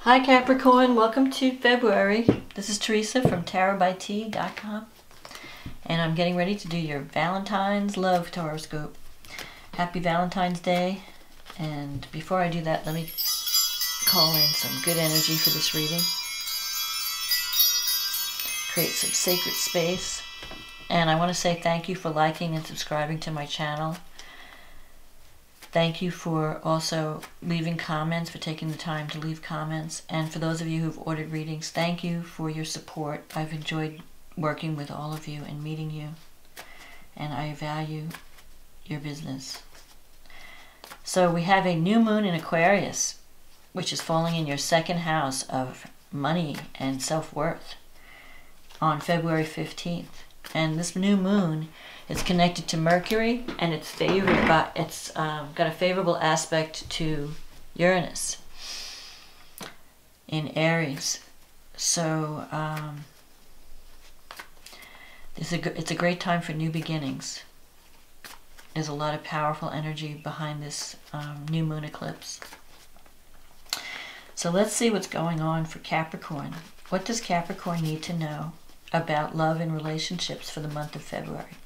Hi Capricorn, welcome to February. This is Teresa from tarotbyt.com, and I'm getting ready to do your Valentine's Love TarotScope. Happy Valentine's Day, and before I do that, let me call in some good energy for this reading. Create some sacred space, and I want to say thank you for liking and subscribing to my channel. Thank you for also leaving comments, for taking the time to leave comments. And for those of you who've ordered readings, thank you for your support. I've enjoyed working with all of you and meeting you. And I value your business. So we have a new moon in Aquarius, which is falling in your second house of money and self-worth on February 15th. And this new moon is connected to Mercury, and it's favored by, it's got a favorable aspect to Uranus in Aries. So it's a great time for new beginnings. There's a lot of powerful energy behind this new moon eclipse. So let's see what's going on for Capricorn. What does Capricorn need to know about love and relationships for the month of February?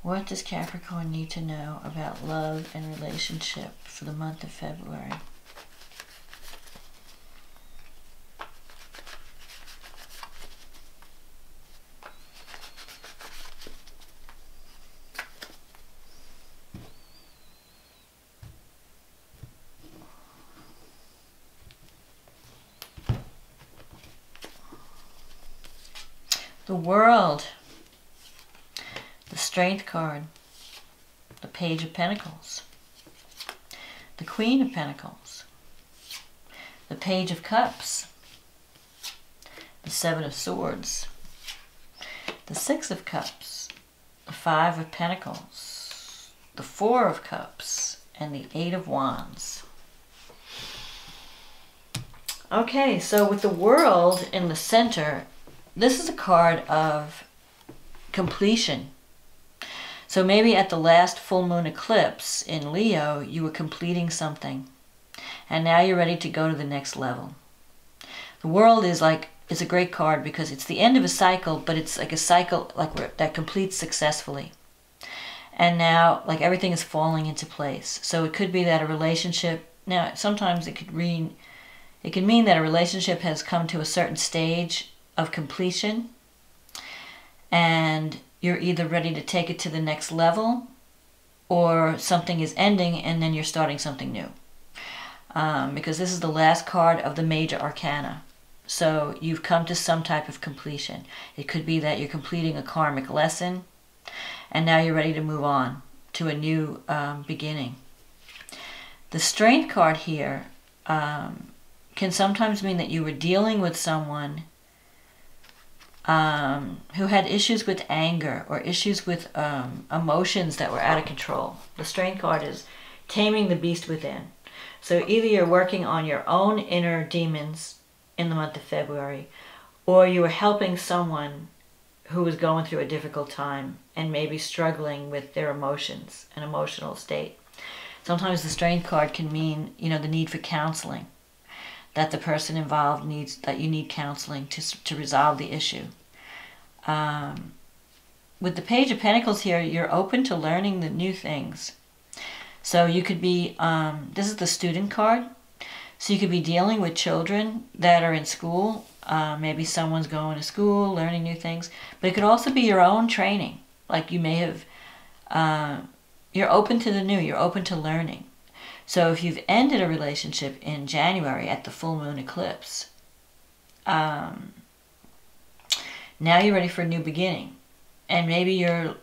What does Capricorn need to know about love and relationship for the month of February? The World, the Strength card, the Page of Pentacles, the Queen of Pentacles, the Page of Cups, the Seven of Swords, the Six of Cups, the Five of Pentacles, the Four of Cups, and the Eight of Wands. Okay, so with the World in the center, this is a card of completion. So maybe at the last full moon eclipse in Leo, you were completing something, and now you're ready to go to the next level. The World is a great card because it's the end of a cycle, but it's like a cycle that completes successfully. And now everything is falling into place. So it could be that a relationship, now sometimes it could mean that a relationship has come to a certain stage of completion, and you're either ready to take it to the next level, or something is ending and then you're starting something new. Because this is the last card of the major arcana. So you've come to some type of completion. It could be that you're completing a karmic lesson, and now you're ready to move on to a new beginning. The Strength card here can sometimes mean that you were dealing with someone who had issues with anger or issues with emotions that were out of control. The Strength card is taming the beast within. So either you're working on your own inner demons in the month of February, or you were helping someone who was going through a difficult time and maybe struggling with their emotions, an emotional state. Sometimes the Strength card can mean, the need for counseling, that the person involved needs, that you need counseling to resolve the issue. With the Page of Pentacles here, you're open to learning the new things. So you could be, this is the Student card, so you could be dealing with children that are in school. Maybe someone's going to school, learning new things, but it could also be your own training. Like you may have, you're open to the new, you're open to learning. So if you've ended a relationship in January at the full moon eclipse, now you're ready for a new beginning. And maybe you're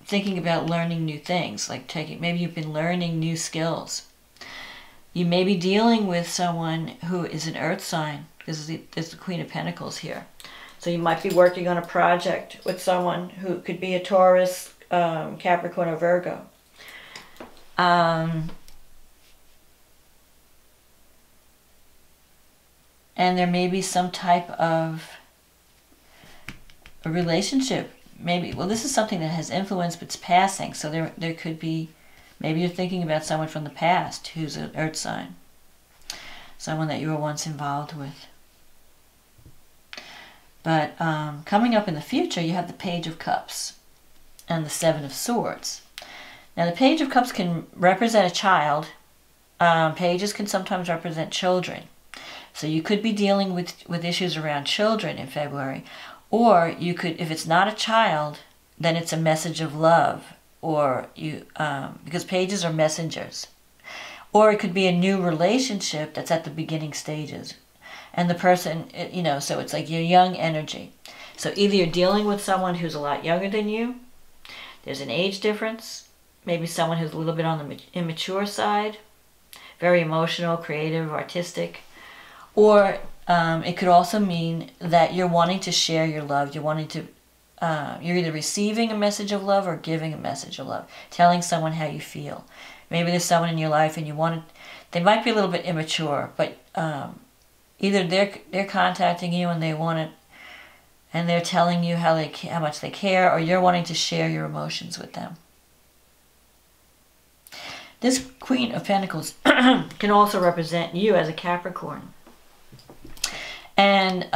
thinking about learning new things, maybe you've been learning new skills. You may be dealing with someone who is an earth sign, because there's the Queen of Pentacles here. So you might be working on a project with someone who could be a Taurus, Capricorn, or Virgo. And there may be some type of a relationship. Maybe, well, this is something that has influence but's passing. So there could be Maybe you're thinking about someone from the past who's an earth sign. Someone that you were once involved with. But coming up in the future, you have the Page of Cups and the Seven of Swords. Now, the Page of Cups can represent a child. Pages can sometimes represent children. So you could be dealing with issues around children in February. Or you could, if it's not a child, then it's a message of love. Or you, because pages are messengers. Or it could be a new relationship that's at the beginning stages. And the person, you know, so it's like your young energy. So either you're dealing with someone who's a lot younger than you. There's an age difference. Maybe someone who's a little bit on the immature side. Very emotional, creative, artistic. Or it could also mean that you're wanting to share your love. You're wanting to, you're either receiving a message of love or giving a message of love. Telling someone how you feel. Maybe there's someone in your life and you want to, they might be a little bit immature, but either they're contacting you and they want it, and they're telling you how much they care, or you're wanting to share your emotions with them. This Queen of Pentacles can also represent you as a Capricorn. And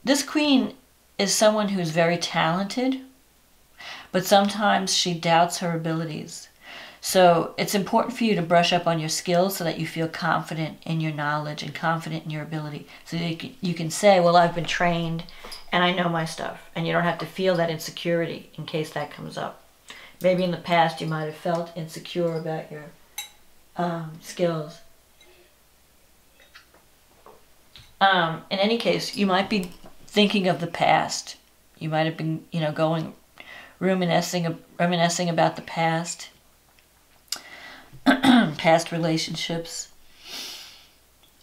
this Queen is someone who's very talented, but sometimes she doubts her abilities. So it's important for you to brush up on your skills so that you feel confident in your knowledge and confident in your ability. So you can say, well, I've been trained and I know my stuff. And you don't have to feel that insecurity in case that comes up. Maybe in the past you might have felt insecure about your skills. In any case, you might be thinking of the past. You might have been, you know, reminiscing about the past. Past relationships.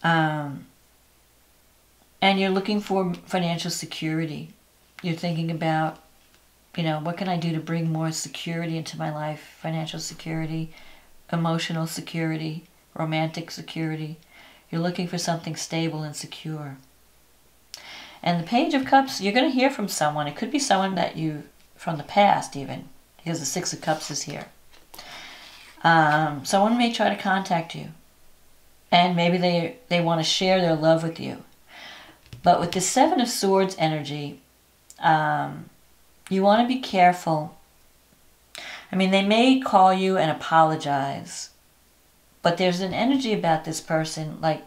And you're looking for financial security. You're thinking about, you know, what can I do to bring more security into my life? Financial security, emotional security, romantic security. You're looking for something stable and secure. And the Page of Cups, you're going to hear from someone. It could be someone that you, from the past even, because the Six of Cups is here. Someone may try to contact you, and maybe they want to share their love with you. But with the Seven of Swords energy, you want to be careful. I mean, they may call you and apologize, but there's an energy about this person, like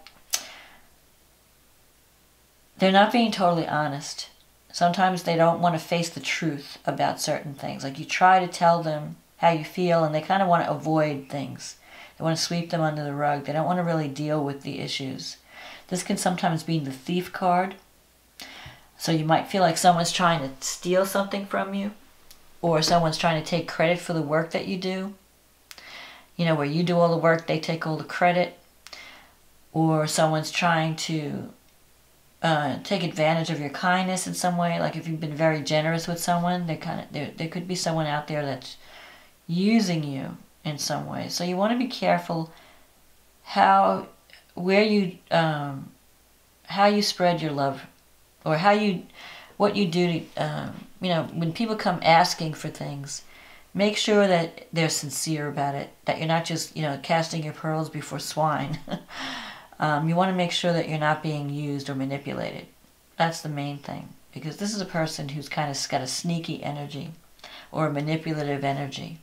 they're not being totally honest. Sometimes they don't want to face the truth about certain things. Like you try to tell them how you feel, and they kind of want to avoid things. They want to sweep them under the rug. They don't want to really deal with the issues. This can sometimes be the Thief card. So you might feel like someone's trying to steal something from you, or someone's trying to take credit for the work that you do. You know, where you do all the work, they take all the credit. Or someone's trying to take advantage of your kindness in some way. Like if you've been very generous with someone, there could be someone out there that's using you in some way. So you want to be careful how you spread your love, or what you do to, you know, when people come asking for things, make sure that they're sincere about it, that you're not just, you know, casting your pearls before swine. You want to make sure that you're not being used or manipulated. That's the main thing, because this is a person who's kind of got a sneaky energy or a manipulative energy.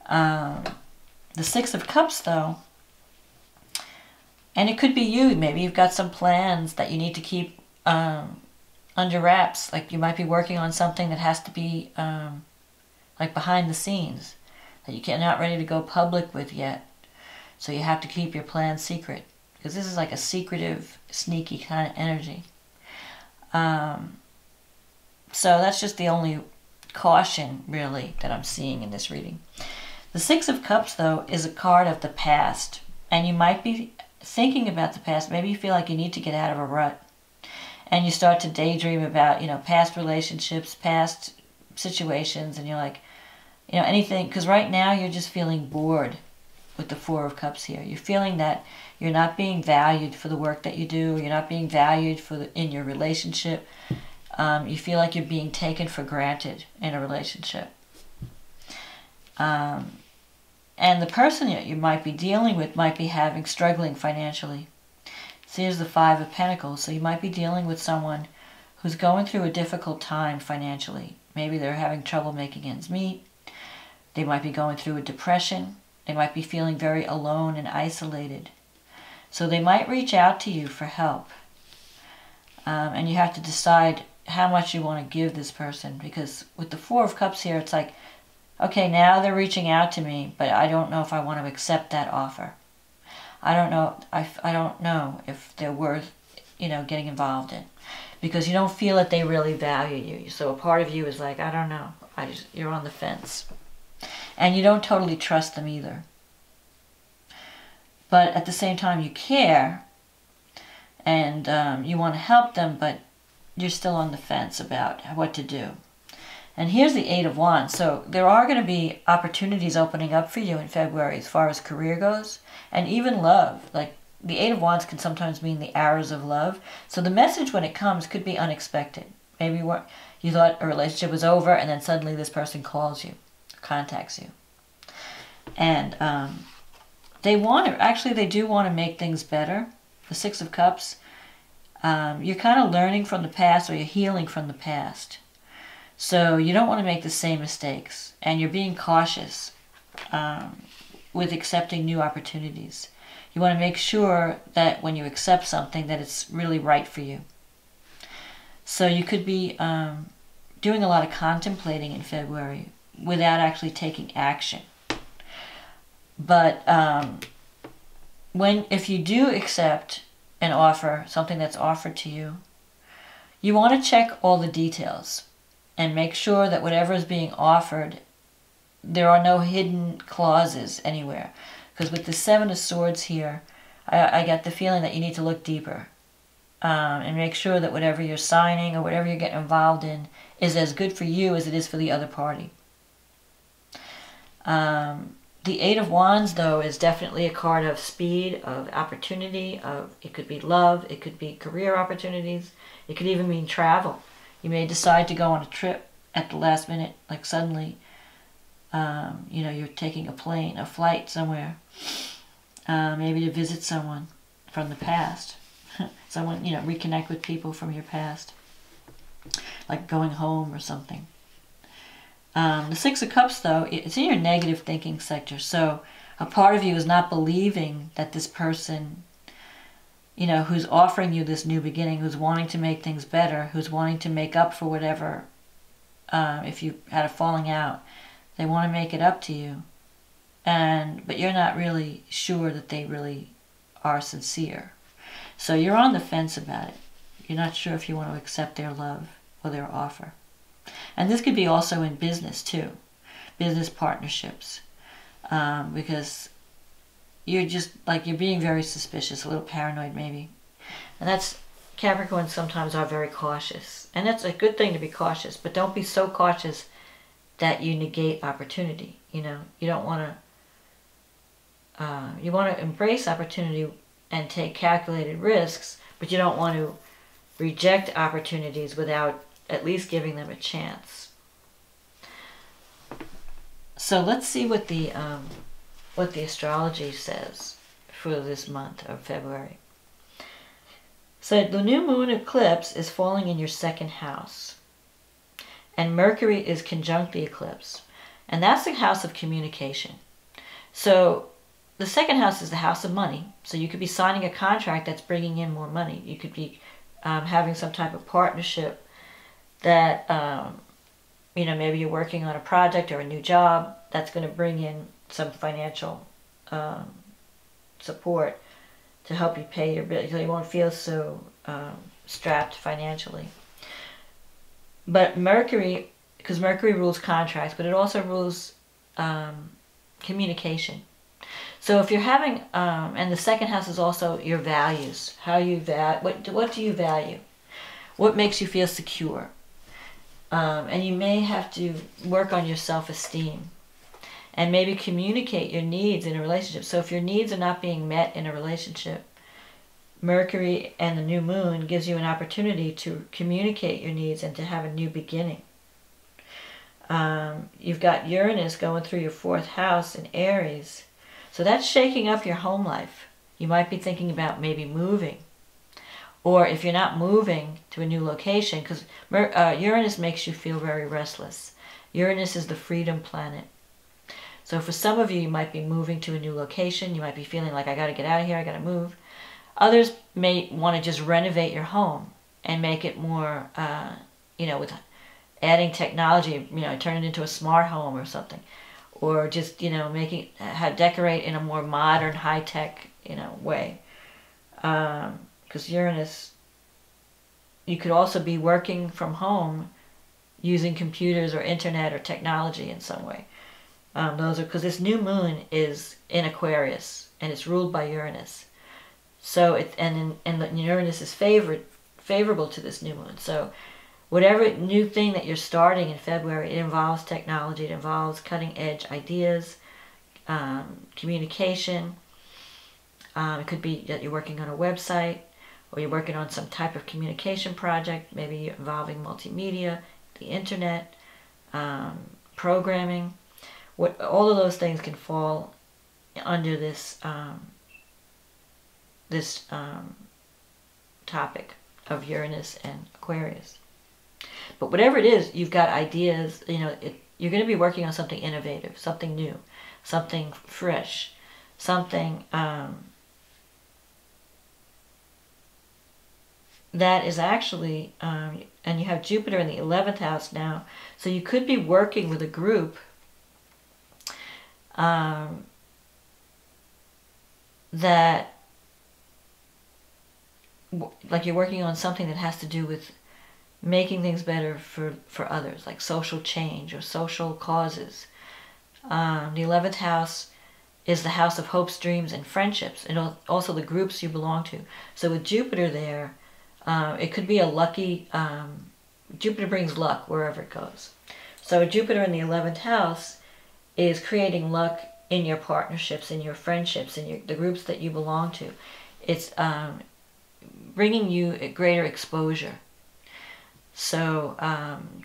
The Six of Cups, though, and it could be you. Maybe you've got some plans that you need to keep under wraps. Like you might be working on something that has to be like behind the scenes, that you're not ready to go public with yet. So you have to keep your plans secret, because this is like a secretive, sneaky kind of energy. So that's just the only caution, really, that I'm seeing in this reading. The Six of Cups, though, is a card of the past. And you might be thinking about the past. Maybe you feel like you need to get out of a rut. And you start to daydream about, you know, past relationships, past situations. And you're like, you know, anything. Because right now you're just feeling bored with the Four of Cups here. You're feeling that you're not being valued for the work that you do. You're not being valued in your relationship. You feel like you're being taken for granted in a relationship. And the person that you might be dealing with might be struggling financially. So here's the Five of Pentacles. So you might be dealing with someone who's going through a difficult time financially. Maybe they're having trouble making ends meet. They might be going through a depression. They might be feeling very alone and isolated. So they might reach out to you for help. And you have to decide how much you want to give this person. Because with the Four of Cups here, it's like, okay, now they're reaching out to me, but I don't know if I want to accept that offer. I don't know. I don't know if they're worth, getting involved in, because you don't feel that they really value you. So a part of you is like, I don't know. You're on the fence, and you don't totally trust them either. But at the same time, you care, and you want to help them, but you're still on the fence about what to do. And here's the Eight of Wands. So there are going to be opportunities opening up for you in February as far as career goes, and even love. Like the Eight of Wands can sometimes mean the arrows of love. So the message when it comes could be unexpected. Maybe you thought a relationship was over, and then suddenly this person calls you, contacts you. And they do want to make things better. The Six of Cups, you're kind of learning from the past, or you're healing from the past. So you don't want to make the same mistakes, and you're being cautious with accepting new opportunities. You want to make sure that when you accept something that it's really right for you. So you could be doing a lot of contemplating in February without actually taking action. But if you do accept an offer, something that's offered to you, you want to check all the details. And make sure that whatever is being offered, there are no hidden clauses anywhere. Because with the Seven of Swords here, I get the feeling that you need to look deeper. And make sure that whatever you're signing or whatever you're getting involved in is as good for you as it is for the other party. The Eight of Wands, though, is definitely a card of speed, of opportunity, it could be love, it could be career opportunities, it could even mean travel. You may decide to go on a trip at the last minute, like suddenly, you're taking a flight somewhere, maybe to visit someone from the past. Someone, reconnect with people from your past, like going home or something. The Six of Cups, though, it's in your negative thinking sector, so a part of you is not believing that this person, who's offering you this new beginning, who's wanting to make things better, who's wanting to make up for whatever, if you had a falling out, they want to make it up to you. But you're not really sure that they really are sincere. So you're on the fence about it. You're not sure if you want to accept their love or their offer. And this could be also in business too, business partnerships, because you're being very suspicious, a little paranoid maybe. And that's, Capricorns sometimes are very cautious. And that's a good thing to be cautious, but don't be so cautious that you negate opportunity. You don't want to, you want to embrace opportunity and take calculated risks, but you don't want to reject opportunities without at least giving them a chance. So let's see what the astrology says for this month of February. So the new moon eclipse is falling in your second house. And Mercury is conjunct the eclipse. And that's the house of communication. So the second house is the house of money. So you could be signing a contract that's bringing in more money. You could be having some type of partnership that, maybe you're working on a project or a new job that's going to bring in some financial support to help you pay your bill, so you won't feel so strapped financially. But Mercury, because Mercury rules contracts, but it also rules communication. So if you're having, and the second house is also your values, how you what do you value? What makes you feel secure? And you may have to work on your self-esteem and maybe communicate your needs in a relationship. So if your needs are not being met in a relationship, Mercury and the new moon gives you an opportunity to communicate your needs and to have a new beginning. You've got Uranus going through your 4th house in Aries. So that's shaking up your home life. You might be thinking about maybe moving. Or if you're not moving to a new location, because Uranus makes you feel very restless. Uranus is the freedom planet. So for some of you, you might be moving to a new location. You might be feeling like, I got to get out of here, I got to move. Others may want to just renovate your home and make it more, with adding technology, turn it into a smart home or something. Or just, decorate in a more modern, high-tech, way. Because Uranus, you could also be working from home using computers or internet or technology in some way. Those are because this new moon is in Aquarius and it's ruled by Uranus. So Uranus is favorable to this new moon. So whatever new thing that you're starting in February, it involves technology, it involves cutting edge ideas, communication. It could be that you're working on a website, or you're working on some type of communication project, maybe involving multimedia, the internet, programming. All of those things can fall under this topic of Uranus and Aquarius. But whatever it is, you've got ideas. You're going to be working on something innovative, something new, something fresh, something that is actually, and you have Jupiter in the 11th house now, so you could be working with a group that, like you're working on something that has to do with making things better for others, like social change or social causes. The 11th house is the house of hopes, dreams, and friendships, and also the groups you belong to. So with Jupiter there, it could be a lucky, Jupiter brings luck wherever it goes. So Jupiter in the 11th house is creating luck in your partnerships, in your friendships, in the groups that you belong to. It's bringing you a greater exposure. So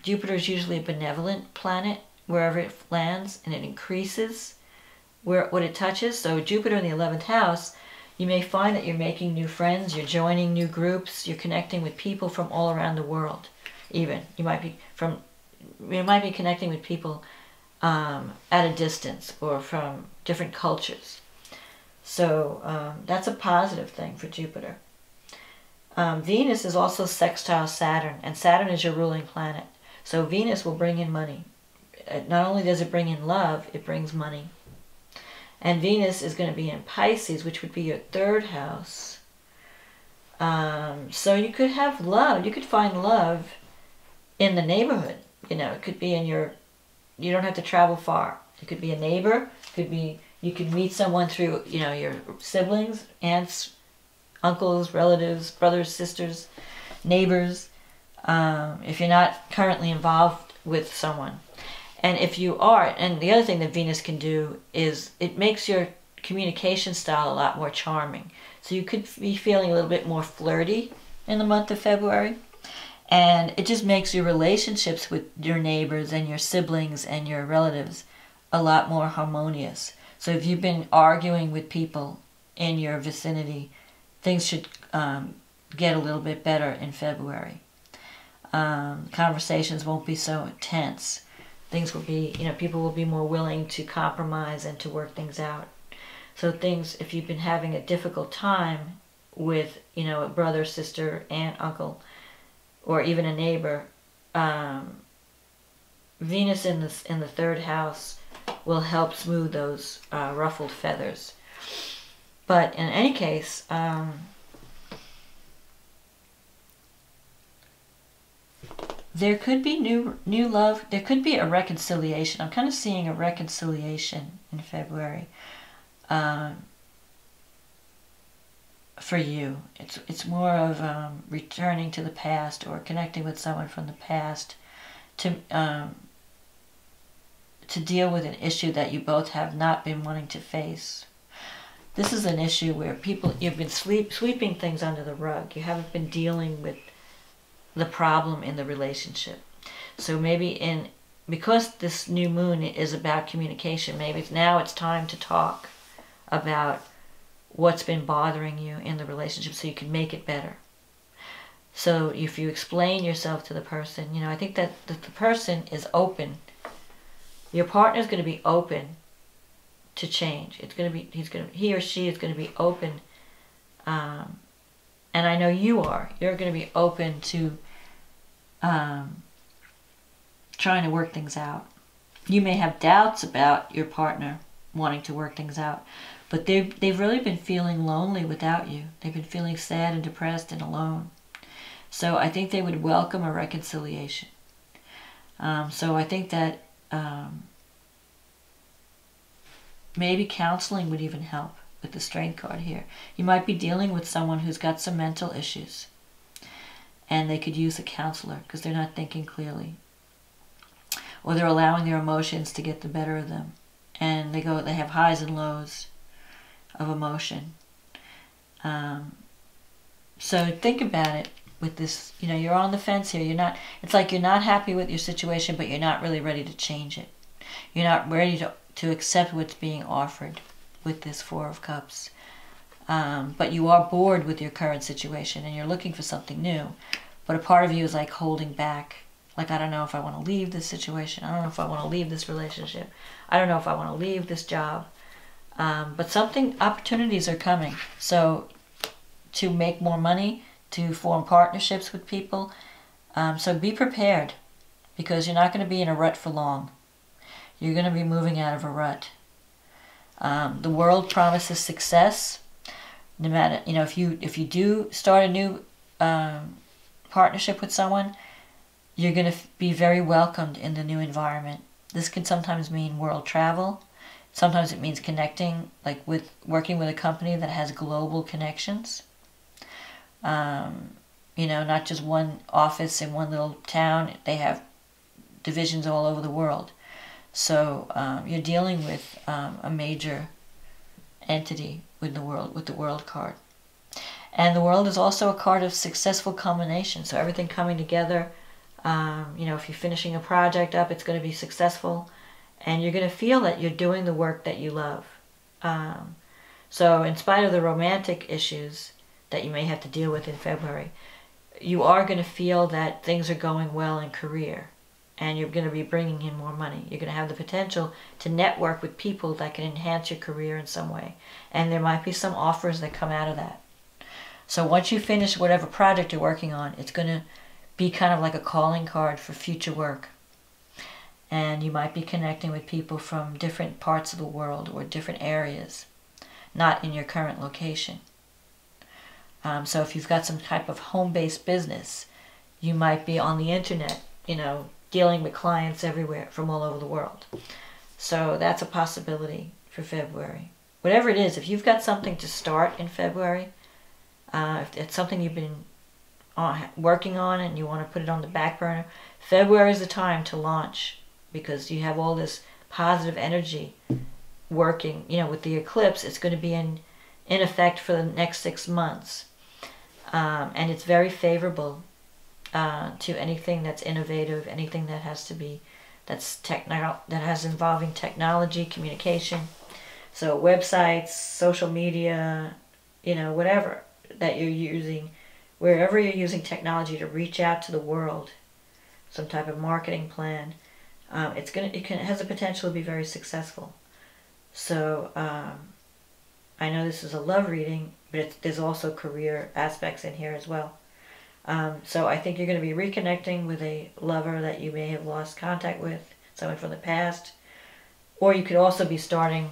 Jupiter is usually a benevolent planet wherever it lands, and it increases what it touches. So Jupiter in the 11th house, you may find that you're making new friends, you're joining new groups, you're connecting with people from all around the world. Even you might be connecting with people at a distance or from different cultures. So that's a positive thing for Jupiter. Venus is also sextile Saturn, and Saturn is your ruling planet. So Venus will bring in money. Not only does it bring in love, it brings money. And Venus is going to be in Pisces, which would be your 3rd house. So you could have love. You could find love in the neighborhood. It could be in you don't have to travel far. It could be a neighbor. You could meet someone through, your siblings, aunts, uncles, relatives, brothers, sisters, neighbors, if you're not currently involved with someone. And if you are, and the other thing that Venus can do is it makes your communication style a lot more charming. So you could be feeling a little bit more flirty in the month of February. And it just makes your relationships with your neighbors and your siblings and your relatives a lot more harmonious. So if you've been arguing with people in your vicinity, things should get a little bit better in February. Conversations won't be so tense. Things will be, people will be more willing to compromise and to work things out. So if you've been having a difficult time with, a brother, sister, aunt, uncle, or even a neighbor, Venus in the 3rd house will help smooth those ruffled feathers. But in any case, there could be new love. There could be a reconciliation. I'm kind of seeing a reconciliation in February for you. It's more of returning to the past or connecting with someone from the past to deal with an issue that you both have not been wanting to face. This is an issue where you've been sweeping things under the rug. You haven't been dealing with the problem in the relationship. So maybe in because this new moon is about communication, maybe now it's time to talk about what's been bothering you in the relationship so you can make it better. So if you explain yourself to the person, I think that the person is open. Your partner is going to be open to change. It's going to be, he or she is going to be open. And I know you are. You're going to be open to trying to work things out. You may have doubts about your partner wanting to work things out, but they've really been feeling lonely without you. They've been feeling sad and depressed and alone. So I think they would welcome a reconciliation. So I think that maybe counseling would even help with the Strength card here. You might be dealing with someone who's got some mental issues, and they could use a counselor because they're not thinking clearly, or they're allowing their emotions to get the better of them, and they have highs and lows of emotion. So think about it with this. You're on the fence here. It's like you're not happy with your situation, but you're not really ready to change it. You're not ready to accept what's being offered with this Four of Cups. But you are bored with your current situation and you're looking for something new. But a part of you is like holding back. Like, I don't know if I want to leave this situation. I don't know if I want to leave this relationship. I don't know if I want to leave this job. But opportunities are coming. So to make more money, to form partnerships with people. So be prepared, because you're not going to be in a rut for long. You're going to be moving out of a rut. The world promises success. No matter, if you do start a new partnership with someone, you're going to be very welcomed in the new environment. This can sometimes mean world travel. Sometimes it means connecting, like working with a company that has global connections. Not just one office in one little town. They have divisions all over the world. So you're dealing with a major entity with the world card. And the world is also a card of successful culmination. So everything coming together. If you're finishing a project up, it's going to be successful. And you're going to feel that you're doing the work that you love. So in spite of the romantic issues that you may have to deal with in February, you are going to feel that things are going well in career. And you're going to be bringing in more money. You're going to have the potential to network with people that can enhance your career in some way. And there might be some offers that come out of that. So once you finish whatever project you're working on, it's going to be kind of like a calling card for future work. And you might be connecting with people from different parts of the world or different areas, not in your current location. So if you've got some type of home-based business, you might be on the internet, dealing with clients everywhere from all over the world. So that's a possibility for February. Whatever it is, if you've got something to start in February, if it's something you've been working on and you want to put it on the back burner, February is the time to launch, because you have all this positive energy working. With the eclipse, it's going to be in effect for the next 6 months. And it's very favorable to anything that's innovative, anything that has involving technology, communication. So websites, social media, whatever that you're using, wherever you're using technology to reach out to the world, some type of marketing plan, it has the potential to be very successful. So I know this is a love reading, but there's also career aspects in here as well. So I think you're going to be reconnecting with a lover that you may have lost contact with, someone from the past. Or you could also be starting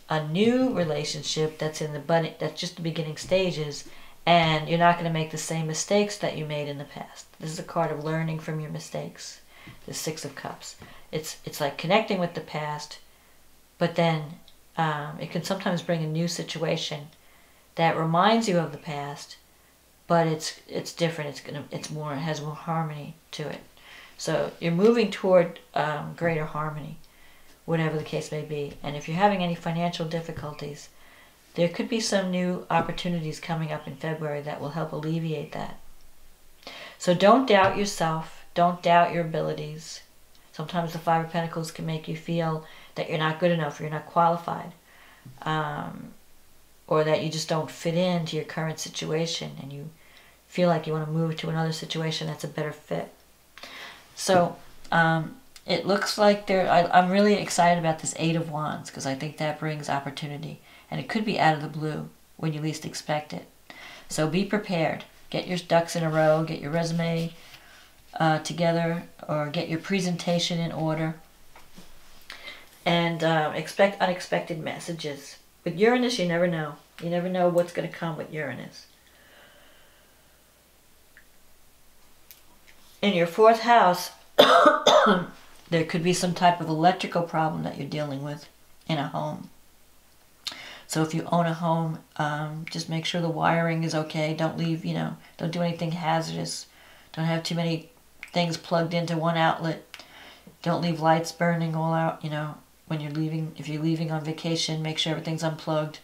a new relationship that's just the beginning stages, and you're not going to make the same mistakes that you made in the past. This is a card of learning from your mistakes, the Six of Cups. It's like connecting with the past, but then it can sometimes bring a new situation that reminds you of the past, but it's different. It has more harmony to it. So you're moving toward greater harmony, whatever the case may be. And if you're having any financial difficulties, there could be some new opportunities coming up in February that will help alleviate that. So don't doubt yourself. Don't doubt your abilities. Sometimes the Five of Pentacles can make you feel that you're not good enough, or you're not qualified, or that you just don't fit into your current situation and you feel like you want to move to another situation that's a better fit. So it looks like I'm really excited about this Eight of Wands, because I think that brings opportunity, and it could be out of the blue when you least expect it. So be prepared. Get your ducks in a row. Get your resume together, or get your presentation in order, and expect unexpected messages. With Uranus, you never know. You never know what's going to come with Uranus. In your 4th house, there could be some type of electrical problem that you're dealing with in a home. So if you own a home, just make sure the wiring is okay. Don't leave, don't do anything hazardous. Don't have too many things plugged into one outlet. Don't leave lights burning all out, when you're leaving. If you're leaving on vacation, make sure everything's unplugged.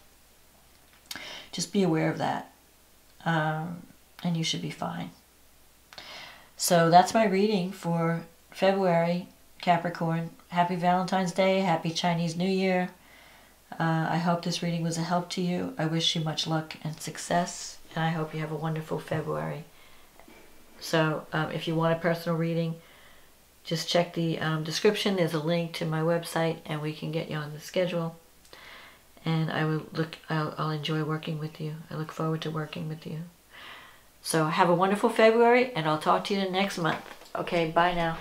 Just be aware of that. And you should be fine. So that's my reading for February, Capricorn. Happy Valentine's Day. Happy Chinese New Year. I hope this reading was a help to you. I wish you much luck and success, and I hope you have a wonderful February. So if you want a personal reading, just check the description. There's a link to my website, and we can get you on the schedule. And I'll enjoy working with you. I look forward to working with you. So have a wonderful February, and I'll talk to you next month. Okay, bye now.